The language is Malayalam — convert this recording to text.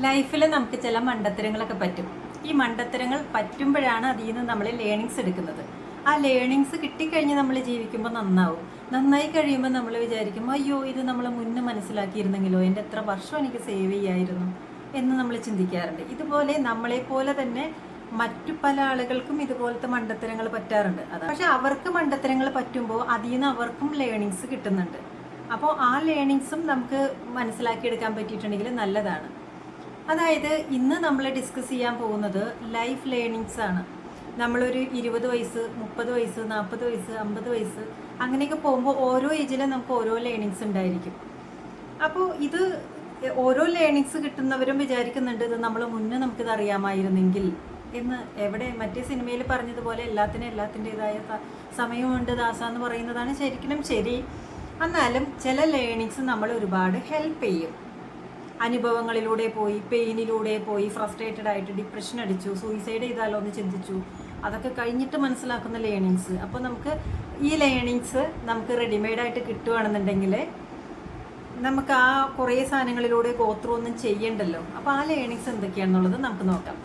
ലൈഫിൽ നമുക്ക് ചില മണ്ടത്തരങ്ങളൊക്കെ പറ്റും. ഈ മണ്ടത്തരങ്ങൾ പറ്റുമ്പോഴാണ് അതിൽ നിന്ന് നമ്മൾ ലേണിങ്സ് എടുക്കുന്നത്. ആ ലേണിങ്സ് കിട്ടിക്കഴിഞ്ഞ് നമ്മൾ ജീവിക്കുമ്പോൾ നന്നാവും. നന്നായി കഴിയുമ്പോൾ നമ്മൾ വിചാരിക്കും, അയ്യോ ഇത് നമ്മൾ മുന്നേ മനസ്സിലാക്കിയിരുന്നെങ്കിലോ, എൻ്റെ എത്ര വർഷം എനിക്ക് സേവ് ചെയ്യായിരുന്നു എന്ന് നമ്മൾ ചിന്തിക്കാറുണ്ട്. ഇതുപോലെ നമ്മളെപ്പോലെ തന്നെ മറ്റു പല ആളുകൾക്കും ഇതുപോലത്തെ മണ്ടത്തരങ്ങൾ പറ്റാറുണ്ട്. പക്ഷെ അവർക്ക് മണ്ടത്തരങ്ങൾ പറ്റുമ്പോൾ അതിൽ നിന്ന് അവർക്കും ലേണിങ്സ് കിട്ടുന്നുണ്ട്. അപ്പോൾ ആ ലേണിങ്സും നമുക്ക് മനസ്സിലാക്കിയെടുക്കാൻ പറ്റിയിട്ടുണ്ടെങ്കിൽ നല്ലതാണ്. അതായത് ഇന്ന് നമ്മൾ ഡിസ്കസ് ചെയ്യാൻ പോകുന്നത് ലൈഫ് ലേണിങ്സ് ആണ്. നമ്മളൊരു 20 വയസ്സ്, 30 വയസ്സ്, 40 വയസ്സ്, 50 വയസ്സ് അങ്ങനെയൊക്കെ പോകുമ്പോൾ ഓരോ ഏജിലും നമുക്ക് ഓരോ ലേണിങ്സ് ഉണ്ടായിരിക്കും. അപ്പോൾ ഇത് ഓരോ ലേണിങ്സ് കിട്ടുന്നവരും വിചാരിക്കുന്നുണ്ട് ഇത് നമ്മൾ മുന്നേ നമുക്കിത് അറിയാമായിരുന്നെങ്കിൽ എന്ന്. എവിടെ മറ്റേ സിനിമയിൽ പറഞ്ഞതുപോലെ എല്ലാത്തിൻ്റെതായ സമയമുണ്ട് ദാസ എന്ന് പറയുന്നതാണ് ശരിക്കും ശരി. എന്നാലും ചില ലേണിങ്സ് നമ്മൾ ഒരുപാട് ഹെൽപ്പ് ചെയ്യും. അനുഭവങ്ങളിലൂടെ പോയി, പെയിനിലൂടെ പോയി, ഫ്രസ്ട്രേറ്റഡ് ആയിട്ട് ഡിപ്രഷൻ അടിച്ചു, സൂയിസൈഡ് ചെയ്താലോ എന്ന് ചിന്തിച്ചു, അതൊക്കെ കഴിഞ്ഞിട്ട് മനസ്സിലാക്കുന്ന ലേണിങ്സ്. അപ്പോൾ നമുക്ക് ഈ ലേണിങ്സ് നമുക്ക് റെഡിമെയ്ഡായിട്ട് കിട്ടുകയാണെന്നുണ്ടെങ്കിൽ നമുക്ക് ആ കുറേ സാധനങ്ങളിലൂടെ ഗോത്രൂ ഒന്നും ചെയ്യണ്ടല്ലോ. അപ്പോൾ ആ ലേണിങ്സ് എന്തൊക്കെയാണെന്നുള്ളത് നമുക്ക് നോക്കാം.